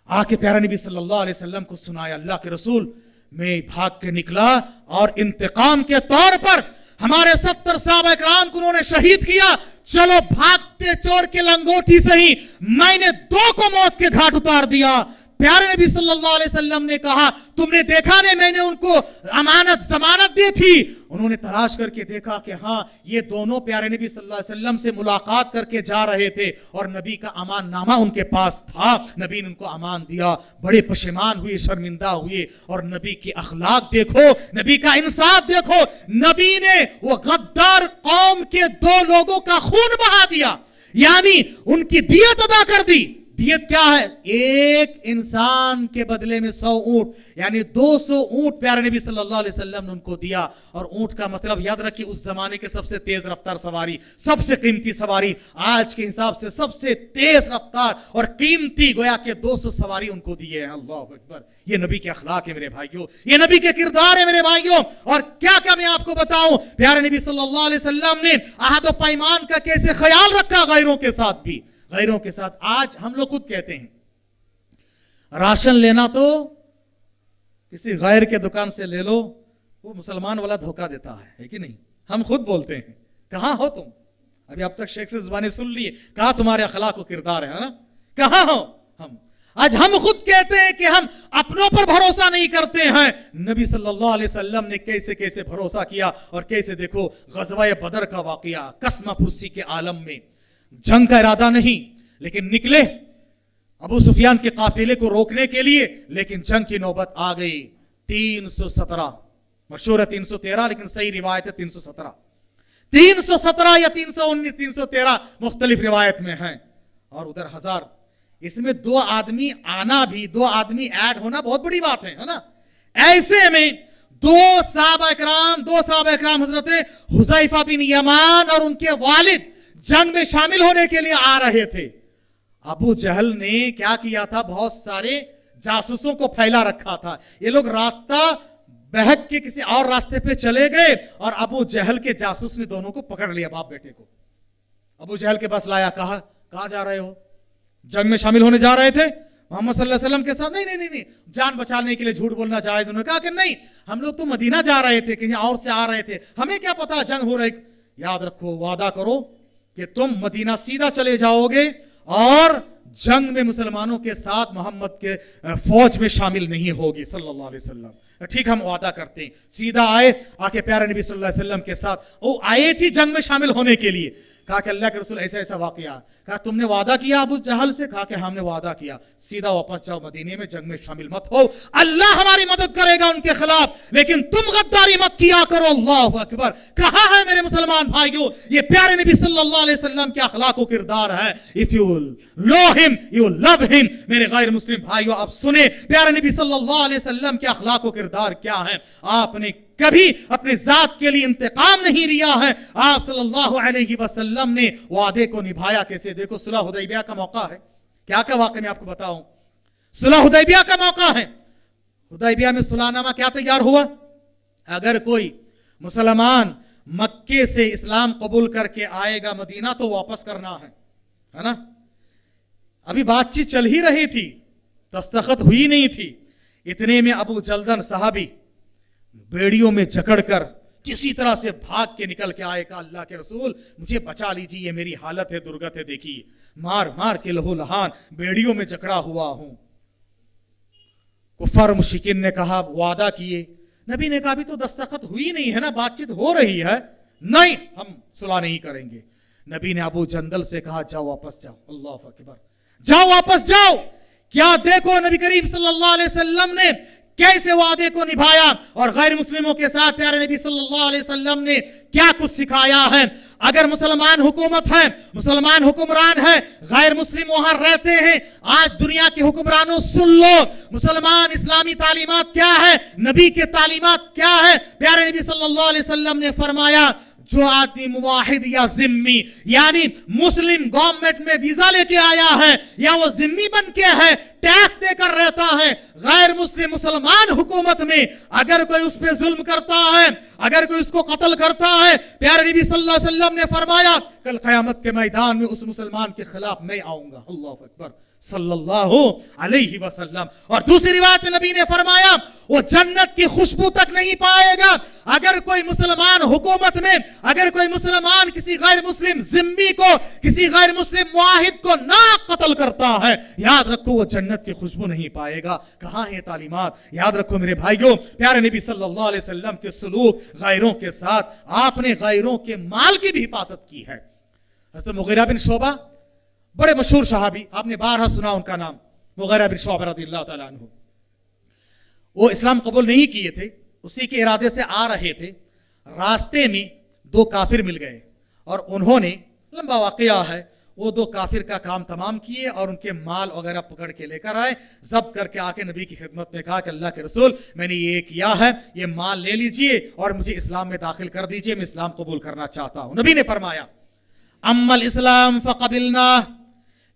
आके प्यारा नबी सल्लल्लाहु अलैहि वसल्लम को सुनाया, अल्लाह के रसूल मैं भाग के निकला और इंतकाम के तौर पर हमारे 70 साहबा इकराम को उन्होंने शहीद किया, चलो भागते चोर के लंगोटी से ही मैंने 2 को मौत के घाट उतार दिया। प्यारे नबी सल्लल्लाहु अलैहि वसल्लम ने कहा, तुमने देखा नहीं मैंने उनको जमानत दी थी? उन्होंने तलाश करके देखा कि हाँ ये दोनों प्यारे नबी सल्लल्लाहु अलैहि वसल्लम से मुलाकात करके जा रहे थे और नबी का अमान नामा उनके पास था, नबी ने उनको अमान दिया। बड़े पशेमान हुए, शर्मिंदा हुए, और नबी के अखलाक देखो, नबी का इंसाफ देखो, नबी ने वो गद्दार कौम के 2 लोगों का खून बहा दिया, यानी उनकी दियत अदा कर दी। दियत क्या है? एक इंसान के बदले में 100 ऊंट, यानी 200 ऊंट प्यारे नबी सल्लल्लाहु अलैहि वसल्लम ने उनको दिया। और ऊंट का मतलब याद रखिए, उस जमाने के सबसे तेज रफ्तार सवारी, सबसे कीमती सवारी, आज के हिसाब से सबसे तेज रफ्तार और कीमती गोया के 200 सवारी उनको दिए हैं। अल्लाह अकबर। ये नबी के अखलाक है मेरे भाइयों, ये नबी के किरदार है मेरे भाइयों। और क्या क्या मैं आपको बताऊं, प्यारे नबी सल्लल्लाहु अलैहि वसल्लम ने अहद व पैमान का कैसे ख्याल रखा गैरों के साथ भी, गैरों के साथ। आज हम लोग खुद कहते हैं राशन लेना तो किसी गैर के दुकान से ले लो, वो मुसलमान वाला धोखा देता है कि नहीं? हम खुद बोलते हैं, कहां हो तुम? अभी अब तक शेख से जुबानी सुन लिए, कहा तुम्हारे अखलाक और किरदार है ना, कहां हो हम? आज हम खुद कहते हैं कि हम अपनों पर भरोसा नहीं करते हैं। नबी सल्लल्लाहु अलैहि वसल्लम ने कैसे कैसे भरोसा किया, और कैसे देखो गज़वा बदर का वाकया, कसम पुरसी के आलम में, जंग का इरादा नहीं, लेकिन निकले अबू सुफियान के काफिले को रोकने के लिए, लेकिन जंग की नौबत आ गई। 317, मशहूर है 313, लेकिन सही रिवायत है 317, 317 या 319, 313 मुख्तलिफ रिवायत में है, और उधर 1000। इसमें 2 आदमी आना भी, 2 आदमी ऐड होना बहुत बड़ी बात है ना। ऐसे में 2 साहबा इकराम हजरत हुज़ैफा बिन यमान और उनके वालिद जंग में शामिल होने के लिए आ रहे थे। अबू जहल ने क्या किया था, बहुत सारे जासूसों को फैला रखा था। ये लोग रास्ता बहक के किसी और रास्ते पे चले गए और अबू जहल के जासूस ने दोनों को पकड़ लिया, बाप बेटे को। अबू जहल के पास लाया, कहा जा रहे हो? जंग में शामिल होने जा रहे थे मोहम्मद सल्लल्लाहु अलैहि वसल्लम के साथ? नहीं, जान बचाने के लिए झूठ बोलना जायज। उन्होंने कहा कि नहीं, हम लोग तो मदीना जा रहे थे, कहीं और से आ रहे थे, हमें क्या पता जंग हो रही। याद रखो, वादा करो कि तुम मदीना सीधा चले जाओगे और जंग में मुसलमानों के साथ मोहम्मद के फौज में शामिल नहीं होगी सल्लल्लाहु अलैहि वसल्लम। ठीक, हम वादा करते हैं। सीधा आए, आके प्यारे नबी सल्लल्लाहु अलैहि वसल्लम के साथ, वो आए थी जंग में शामिल होने के लिए। कहा कि अल्लाह के रसूल ऐसा ऐसा वाकया। कहा तुमने वादा किया अबू जहल से? कहा कि हमने वादा किया। सीधा वापस जाओ मदीने में, जंग में शामिल मत हो, अल्लाह हमारी मदद करेगा उनके खिलाफ, लेकिन तुम गद्दारी मत किया करो। अल्लाहु अकबर। कहा है मेरे मुसलमान भाइयों, ये प्यारे नबी सल्लल्लाहु अलैहि वसल्लम के अखलाक व किरदार है। If you know him you love him. मेरे गैर मुस्लिम भाइयों, आप सुने प्यारे नबी सल्लल्लाहु अलैहि वसल्लम के अखलाक व किरदार क्या है। आपने कभी अपने जात के लिए इंतकाम नहीं लिया है। आप सल्लल्लाहु अलैहि वसल्लम ने वादे को निभाया कैसे? देखो, सुलह हुदैबिया का मौका है। क्या वाकई मैं आपको बताऊं, सुलह हुदैबिया का मौका है। हुदैबिया में सुलहनामा क्या तैयार हुआ? अगर कोई मुसलमान मक्के से इस्लाम कबूल करके आएगा मदीना तो वापस करना है ना। अभी बातचीत चल ही रही थी, दस्तखत हुई नहीं थी। इतने में अबू जल्दन साहबी बेड़ियों में जकड़कर किसी तरह से भाग के निकल के आए। कहा अल्लाह के रसूल मुझे बचा लीजिए, ये मेरी हालत है, दुर्गत है, देखिए मार मार के लहू लहान बेड़ियों में जकड़ा हुआ हूं। कुफार मुश्रिकीन ने कहा, वादा किए। नबी ने कहा अभी तो दस्तखत हुई नहीं है ना, बातचीत हो रही है, नहीं हम सुलह नहीं करेंगे। नबी ने अबू जंदल से कहा जाओ वापस जाओ। अल्लाह अकबर। जाओ वापस जाओ। क्या देखो नबी करीम सल्लल्लाहु अलैहि वसल्लम ने कैसे वादे को निभाया और गैर मुस्लिमों के साथ प्यारे नबी सल्लल्लाहु अलैहि वसल्लम ने क्या कुछ सिखाया है। अगर मुसलमान हुकूमत है, मुसलमान हुक्मरान है, गैर मुस्लिम वहां रहते हैं, आज दुनिया के हुक्मरानों सुन लो, मुसलमान इस्लामी तालीमात क्या है, नबी के तालीमात क्या है। प्यारे नबी सल्लल्लाहु अलैहि वसल्लम ने फरमाया, जो आदमी मुवाहिद या जिम्मी यानी मुस्लिम गवर्नमेंट में वीजा लेके आया है या वो जिम्मी बन के है, टैक्स देकर रहता है, गैर मुस्लिम मुसलमान हुकूमत में अगर कोई उस पे जुल्म करता है, अगर कोई उसको कत्ल करता है, प्यारे नबी सल्लल्लाहु अलैहि वसल्लम ने फरमाया कल क़यामत के मैदान में उस मुसलमान के खिलाफ मैं आऊंगा। अल्लाह अकबर सल्लल्लाहु अलैहि वसल्लम। और दूसरी रिवायत में नबी ने फरमाया वो जन्नत की खुशबू तक नहीं पाएगा अगर कोई मुसलमान हुकूमत में, अगर कोई मुसलमान किसी गैर मुस्लिम जिम्मी को, किसी गैर मुस्लिम मुआहिद को ना कत्ल करता है, याद रखो वो जन्नत की खुशबू नहीं पाएगा। कहां है तालीमात? याद रखो मेरे भाइयों, प्यारे नबी सल्लल्लाहु अलैहि वसल्लम के सलूक गैरों के साथ, आपने गैरों के माल की भी हिफाजत की है। हज़रत मुगीरा बिन शोबा बड़े मशहूर सहाबी, आपने बारहा सुना उनका नाम, मुगीरा बिन शोबा रज़ियल्लाहु तआला अन्हु। वो इस्लाम कबूल नहीं किए थे, उसी के इरादे से आ रहे थे। रास्ते में दो काफिर मिल गए और उन्होंने, लंबा वाकया है, वो दो काफिर का काम तमाम किए और उनके माल वगैरह पकड़ के लेकर आए, जब्त करके आके नबी की खिदमत में कहा कि अल्लाह के रसूल मैंने ये किया है, ये माल ले लीजिए और मुझे इस्लाम में दाखिल कर दीजिए, मैं इस्लाम कबूल करना चाहता हूं। नबी ने फरमाया अम्मल इस्लाम फ़क़बिलना,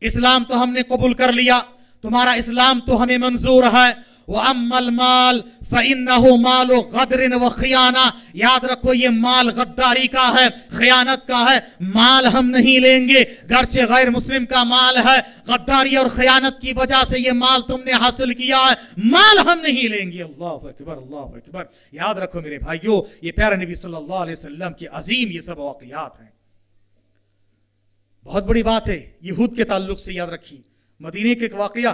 इस्लाम तो हमने कबूल कर लिया, तुम्हारा इस्लाम तो हमें मंजूर है। व अम्मल माल फ़इन्नहु मालु गदरिन व खियाना, याद रखो ये माल गद्दारी का है, खयानत का है, माल हम नहीं लेंगे। गर्चे गैर मुस्लिम का माल है, गद्दारी और खयानत की वजह से ये माल तुमने हासिल किया है, माल हम नहीं लेंगे। अल्लाह अकबर, अल्लाह अकबर। याद रखो मेरे भाइयों, ये प्यारे नबी सल्लल्लाहु अलैहि वसल्लम की अजीम ये सब वाक़यात हैं। बहुत बड़ी बात है यहूद के ताल्लुक से, याद रखिए मदीने के एक वाकया,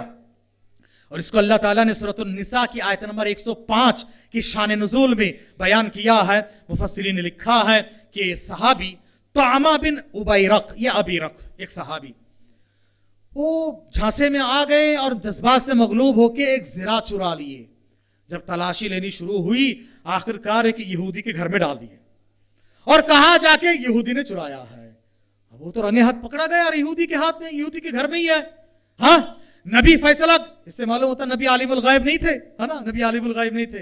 और इसको अल्लाह ताला ने सूरह निसा की आयत नंबर 105 की शान नुज़ूल में बयान किया है। मुफस्सिरीन ने लिखा है कि सहाबी तामा बिन उबैरक, ये अबीरक एक सहाबी, वो झांसे में आ गए और जज्बात से मगलूब होकर एक ज़रा चुरा लिए। जब तलाशी लेनी शुरू हुई, आखिरकार एक यहूदी के घर में डाल दिए और कहा जाके यहूदी ने चुराया है। वो तो रंगे हाथ पकड़ा गया और यहूदी के हाथ में, यहूदी के घर में ही है। हाँ, नबी फैसला, इससे मालूम होता नबी आलिमुल गायब नहीं थे, है ना, नबी आलिमुल गायब नहीं थे।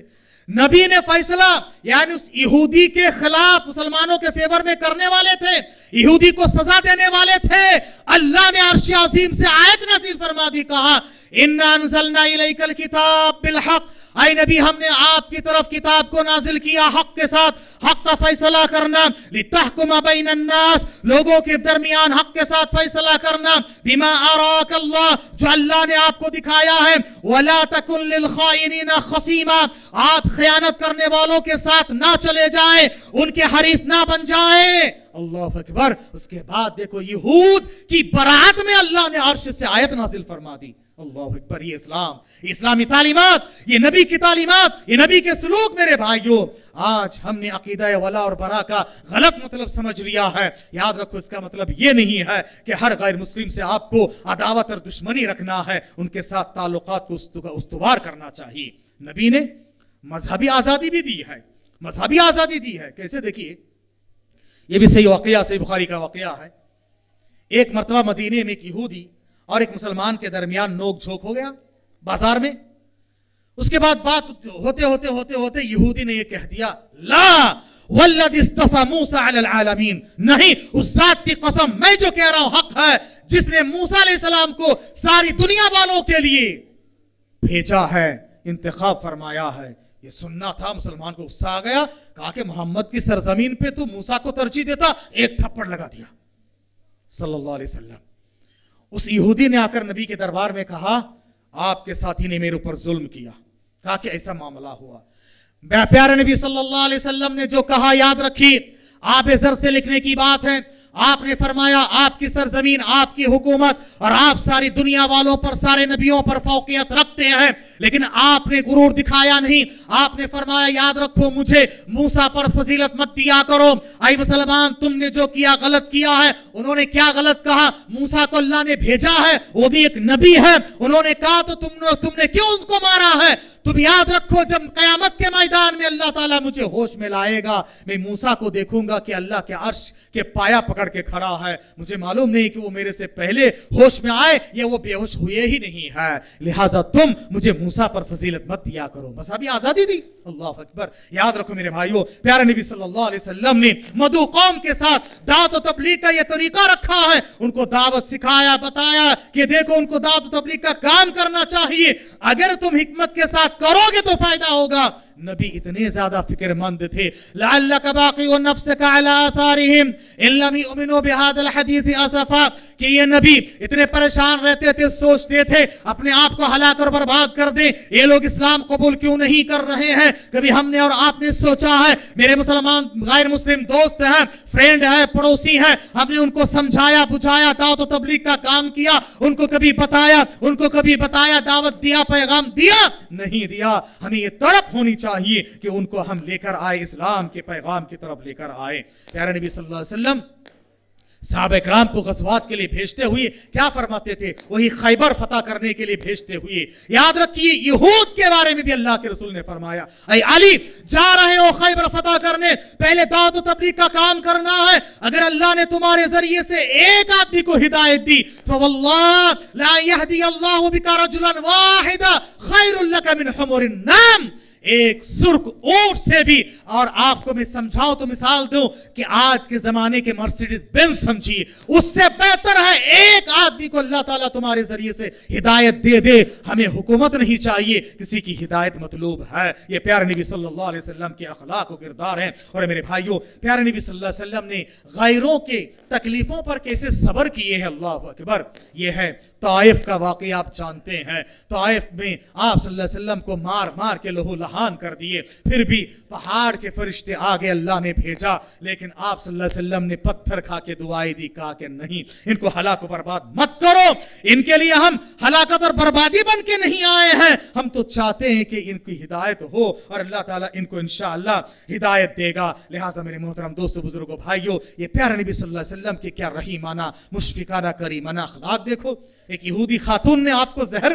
नबी ने फैसला यानी उस यहूदी के खिलाफ मुसलमानों के फेवर में करने वाले थे, यहूदी को सजा देने वाले थे। अल्लाह ने अर्श अजीम से आयत नाज़िल फरमा दी, कहा इन्ना अंज़लना इलैकल किताब बिल हक़, ऐ नबी हमने आपकी तरफ किताब को नाजिल किया हक के साथ, हक का फैसला करना, लितहकुम बैनन नास, लोगों के दरमियान हक के साथ फैसला करना, बिमा अराक अल्लाह, जो अल्लाह ने आपको दिखाया है, वला तकुन लिल खाइनीना खसीमा, आप खयानत करने वालों के साथ ना चले जाएं, उनके हरीफ ना बन जाएं। अल्लाह अकबर। उसके बाद देखो यहूद की बरात में अल्लाह ने अर्श से आयत नाजिल फरमा दी। अल्लाह अकबर। ये इस्लाम, इस्लामी तालीमात, ये नबी की तालीमात, ये नबी के सलूक मेरे भाइयों, आज हमने अकीदा वला और बरा का गलत मतलब समझ लिया है। याद रखो इसका मतलब ये नहीं है कि हर गैर मुस्लिम से आपको अदावत और दुश्मनी रखना है, उनके साथ ताल्लुकात को उस्तुवार करना चाहिए। नबी ने मजहबी आजादी भी दी है, मजहबी आजादी दी है। कैसे? देखिए ये भी सही वाकया, सही बुखारी का वाकया है। एक मर्तबा मदीने में एक यहूदी और एक मुसलमान के दरमियान नोक झोंक हो गया बाजार में। उसके बाद बात होते होते होते होते यहूदी ने यह कह दिया, ला वल्लज़ी इस्तफ़ा मूसा अलल आलमीन, नहीं, उस जात की कसम मैं जो कह रहा हूं हक है, जिसने मूसा अलैहिस्सलाम को सारी दुनिया वालों के लिए भेजा है, इंतखाब फरमाया है। ये सुनना था, मुसलमान को गुस्सा आ गया, कहा कि मोहम्मद की सरजमीन पे तू मूसा को तरजीह देता, एक थप्पड़ लगा दिया सल्लल्लाहु अलैहि वसल्लम। उस यहूदी ने आकर नबी के दरबार में कहा, आपके साथी ने मेरे ऊपर जुल्म किया। कहा कि ऐसा मामला हुआ। प्यारे नबी सल्लल्लाहु अलैहि वसल्लम ने जो कहा याद रखी, आप जर से लिखने की बात है। आपने फरमाया आपकी सरजमीन, आपकी हुकूमत और आप सारी दुनिया वालों पर, सारे नबियों पर फौकियत रखते हैं, लेकिन आपने गुरूर दिखाया नहीं। आपने फरमाया याद रखो मुझे मूसा पर फजीलत मत दिया करो। आई मुसलमान, तुमने जो किया गलत किया है। उन्होंने क्या गलत कहा? मूसा को अल्लाह ने भेजा है, वो भी एक नबी है। उन्होंने कहा तो तुमने क्यों उनको मारा है? तुम याद रखो जब कयामत के मैदान में अल्लाह ताला मुझे होश में लाएगा, मैं मूसा को देखूंगा कि अल्लाह के अर्श के पाया पकड़ के खड़ा है। मुझे मालूम नहीं कि वो मेरे से पहले होश में आए या वो बेहोश हुए ही नहीं है, लिहाजा तुम मुझे मूसा पर फजीलत मत दिया करो। बस अभी आजादी दी। अल्लाह अकबर। याद रखो मेरे भाइयों, प्यारे नबी सल्लल्लाहु अलैहि वसल्लम ने मदू कौम के साथ दावत और तबलीग का ये तरीका रखा है। उनको दावत सिखाया, बताया कि देखो उनको दावत और तबलीग का काम करना चाहिए, अगर तुम हिकमत के साथ करोगे तो फायदा होगा। नबी इतने ज्यादा फिक्रमंद थे, लअल्लका बाक़िउन नफ्सका अला आसारिहिम इन लम युमिनू बिहादिल हदीस असफा, कि ये नबी इतने परेशान रहते थे, सोचते थे अपने आप को हलाक और बर्बाद कर दे, ये लोग इस्लाम कबूल क्यों नहीं कर रहे हैं। कभी हमने और आपने सोचा है? मेरे मुसलमान गैर मुस्लिम दोस्त हैं, फ्रेंड है, पड़ोसी हैं, हमने उनको समझाया, बुझाया, दावत और तबलीग का काम किया, उनको कभी बताया, दावत दिया, पैगाम दिया? नहीं दिया। हमें ये तड़प होनी चाहिए कि उनको हम लेकर आए, इस्लाम के पैगाम की तरफ लेकर आए। प्यारे नबी सल्लल्लाहु अलैहि वसल्लम सहाबा इकराम को गज़वात के लिए भेजते हुए क्या फरमाते थे? वही खैबर फतह करने के लिए भेजते हुए। याद रखिए यहूद के बारे में भी अल्लाह के रसूल ने फरमाया, ऐ अली जा रहे हो खैबर फतह करने, पहले दावत और तबलीग का काम करना है। अगर अल्लाह ने तुम्हारे जरिए से एक आदमी को हिदायत दी, फवल्लाह ला यहदी अल्लाहु बिका रजुलन वाहिदा खैरुल लका मिन हुमुरिन नाम, एक सुर्ख ऊंट से भी। और आपको मैं समझाऊं तो मिसाल दूं कि आज के जमाने के मर्सिडीज बेंज समझिए, उससे बेहतर है एक आदमी को अल्लाह ताला तुम्हारे जरिए से हिदायत दे दे। हमें हुकूमत नहीं चाहिए, किसी की हिदायत मतलूब है। ये प्यारे नबी सल्लल्लाहु अलैहि वसल्लम के अखलाक और किरदार हैं। और मेरे भाइयों, प्यारे नबी सल्लल्लाहु अलैहि वसल्लम ने गैरों के तकलीफों पर कैसे सब्र किए हैं। अल्लाह अकबर। ये है ताइफ का वाक़या, आप जानते हैं। ताइफ में आप सल्लल्लाहु अलैहि वसल्लम को मार मार के लहू लहान कर दिए, फिर भी पहाड़ के फरिश्ते आगे अल्लाह ने भेजा, लेकिन आप सल्लल्लाहु अलैहि वसल्लम ने पत्थर खा के दुआई दी, कहा कि नहीं, इनको हलाक बर्बाद मत करो, इनके लिए हम हलाकत और बर्बादी बन के नहीं आए हैं, हम तो चाहते हैं कि इनकी हिदायत हो और अल्लाह ताला इनको इंशाअल्लाह हिदायत देगा। लिहाजा मेरे मोहतरम दोस्तों, बुजुर्गों, भाइयों, ये प्यारे नबी सल्लल्लाहु अलैहि वसल्लम के क्या रहीमाना, मुशफिकाना, करीमाना अखलाक देखो। एक यहूदी खातून ने आपको जहर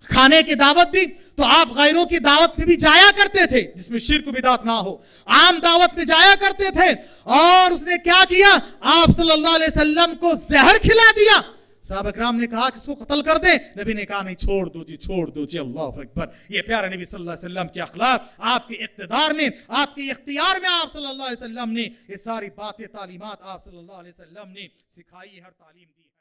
खाने की दावत दी, तो आप गैरों की दावत में भी जाया करते थे जिसमें शिर्क बिदात ना हो, आम दावत में जाया करते थे। और उसने क्या किया? आप सल्लल्लाहु अलैहि वसल्लम को जहर खिला दिया। صحابہ کرام نے کہا کہ اس کو قتل کر دیں، نبی نے کہا نہیں، چھوڑ دو جی، چھوڑ دو جی۔ اللہ اکبر۔ یہ پیارے نبی صلی اللہ علیہ وسلم کے اخلاق، آپ کے اقتدار میں، آپ کے اختیار میں آپ صلی اللہ علیہ وسلم نے یہ ساری باتیں، تعلیمات آپ صلی اللہ علیہ وسلم نے سکھائی، ہر تعلیم دی۔